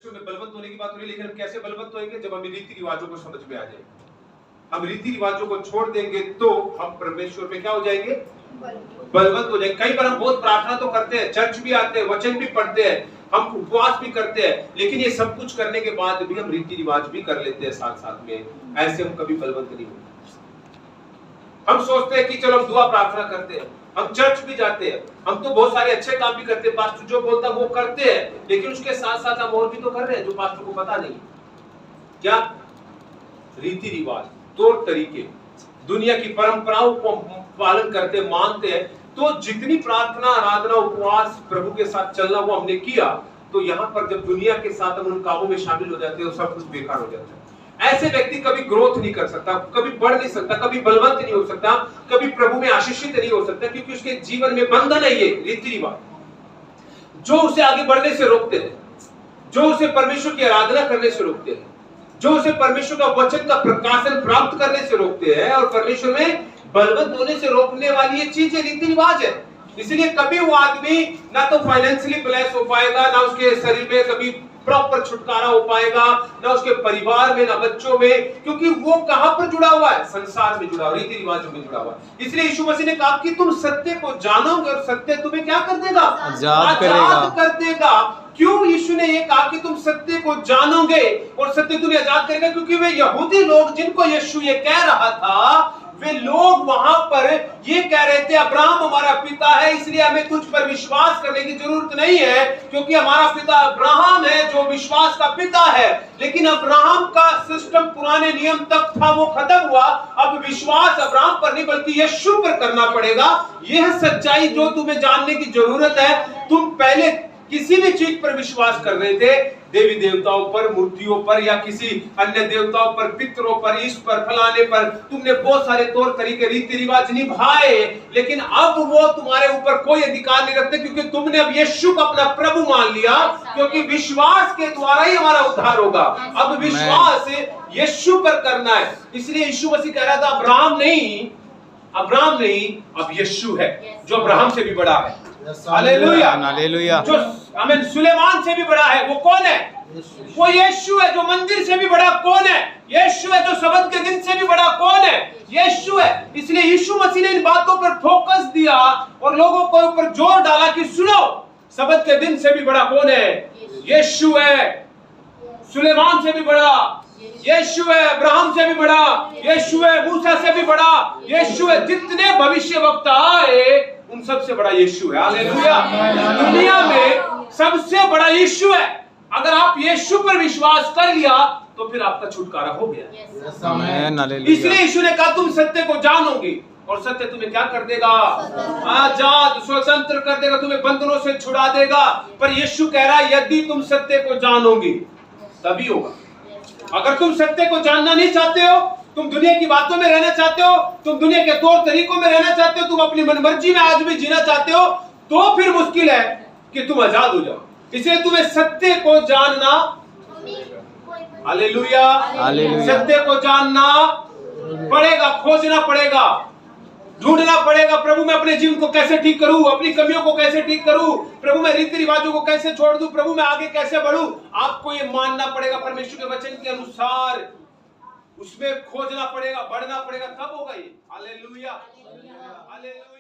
में बलवंत होने की बात हो रही है, लेकिन हम कैसे बलवंत होंगे? जब हमें रीति रिवाजों को समझ में आ जाए। हम रीति रिवाजों को छोड़ देंगे तो हम परमेश्वर में क्या हो जाएंगे? बलवंत हो जाएंगे। कई बार हम बहुत प्रार्थना तो करते हैं, चर्च भी आते हैं, वचन भी पढ़ते हैं, हम उपवास भी करते हैं, लेकिन ये सब कुछ करने के बाद भी हम रीति रिवाज भी कर लेते हैं साथ साथ में। ऐसे हम कभी बलवंत नहीं होते। हम सोचते हैं कि चलो हम दुआ प्रार्थना करते हैं, हम चर्च भी जाते हैं, हम तो बहुत सारे अच्छे काम भी करते हैं, पास्टर जो बोलता है वो करते हैं, लेकिन उसके साथ साथ हम और भी तो कर रहे हैं जो पास्टर को पता नहीं। क्या? रीति रिवाज, तौर तरीके, दुनिया की परंपराओं को पालन करते मानते हैं। तो जितनी प्रार्थना, आराधना, उपवास, प्रभु के साथ चलना वो हमने किया, तो यहाँ पर जब दुनिया के साथ हम उन कामों में शामिल हो जाते हैं तो सब कुछ बेकार हो जाता है। ऐसे व्यक्ति कभी ग्रोथ नहीं कर सकता, कभी बढ़ नहीं सकता, कभी बलवंत नहीं हो सकता, कभी प्रभु में आशीषित नहीं हो सकता, क्योंकि उसके जीवन में बंधन है ये रीति रिवाज जो उसे आगे बढ़ने से रोकते हैं, जो उसे परमेश्वर की आराधना करने से रोकते हैं, जो उसे परमेश्वर का वचन का प्रकाशन प्राप्त करने से रोकते हैं और परमेश्वर में बलवंत होने से रोकने वाली ये चीज रीति रिवाज है। इसलिए कभी वो आदमी ना तो फाइनेंशियली ब्लेस हो पाएगा, ना उसके शरीर में कभी प्रॉपर छुटकारा हो पाएगा, ना उसके परिवार में, ना बच्चों में, क्योंकि वो कहां पर जुड़ा हुआ है? संसार में जुड़ा हुआ, रीति रिवाजों में जुड़ा हुआ। इसलिए यीशु मसीह ने कहा कि तुम सत्य को जानोगे और सत्य तुम्हें क्या कर देगा? आजाद कर देगा। क्यों यीशु ने ये कहा कि तुम सत्य को जानोगे और सत्य तुम्हें आजाद करेगा? क्योंकि वे यहूदी लोग जिनको यीशु ये कह रहा था, वे लोग वहां पर ये कह रहे थे अब्राहम हमारा पिता है, इसलिए हमें तुझ पर विश्वास करने की जरूरत नहीं है, क्योंकि हमारा पिता अब्राहम है जो विश्वास का पिता है। लेकिन अब्राहम का सिस्टम पुराने नियम तक था, वो खत्म हुआ। अब विश्वास अब्राहम पर नहीं बल्कि यीशु पर करना पड़ेगा। यह सच्चाई जो तुम्हें जानने की जरूरत है। तुम पहले किसी भी चीज पर विश्वास कर रहे थे, देवी देवताओं पर, मूर्तियों पर, या किसी अन्य देवताओं पर, पितरों पर, इस पर, फलाने पर, तुमने बहुत सारे तौर तरीके, रीति रिवाज निभाए, लेकिन अब वो तुम्हारे ऊपर कोई अधिकार नहीं रखते, क्योंकि तुमने अब यीशु को अपना प्रभु मान लिया। क्योंकि विश्वास के द्वारा ही हमारा उद्धार होगा। अब विश्वास यीशु पर करना है। इसलिए यीशु मसीह कह रहा था अब्राहम नहीं, अब यीशु है जो अब्राहम से भी बड़ा है। Hallelujah, hallelujah. जो आमीन, सुलेमान से भी बड़ा है। वो कौन है? वो यीशु है। जो मंदिर से भी बड़ा कौन है? यीशु है। जो सबत के दिन से भी बड़ा कौन है? यीशु है। इसलिए यीशु मसीह ने इन बातों पर फोकस दिया और लोगों को ऊपर जोर डाला कि सुनो, सबत के दिन से भी बड़ा कौन है? यीशु है। सुलेमान से भी बड़ा यीशु है, अब्राहम से भी बड़ा यीशु है, मूसा से भी बड़ा यीशु है। जितने भविष्यवक्ता आए उन सबसे बड़ा यीशु है। हालेलुया। दुनिया में सबसे बड़ा यीशु है। अगर आप यीशु पर विश्वास कर लिया तो फिर आपका छुटकारा हो गया। इसलिए यीशु ने कहा तुम सत्य को जानोगे और सत्य तुम्हें क्या कर देगा? आजाद, स्वतंत्र कर देगा, तुम्हें बंधनों से छुड़ा देगा। पर यीशु कह रहा है यदि तुम सत्य को जानोगे तभी होगा। अगर तुम सत्य को जानना नहीं चाहते हो, तुम दुनिया की बातों में रहना चाहते हो, तुम दुनिया के तौर तरीकों में रहना चाहते हो, तुम अपनी मनमर्जी में आज भी जीना चाहते हो, तो फिर मुश्किल है कि तुम आजाद हो जाओ। इसलिए तुम्हें सत्य को जानना, हालेलुया, सत्य को जानना पड़ेगा, खोजना पड़ेगा, ढूंढना पड़ेगा। प्रभु मैं अपने जीवन को कैसे ठीक करूं, अपनी कमियों को कैसे ठीक करूं, प्रभु मैं रीति रिवाजों को कैसे छोड़ दूं, प्रभु मैं आगे कैसे बढ़ूं। आपको ये मानना पड़ेगा परमेश्वर के वचन के अनुसार, उसमें खोजना पड़ेगा, बढ़ना पड़ेगा, तब होगा ये। Hallelujah, hallelujah.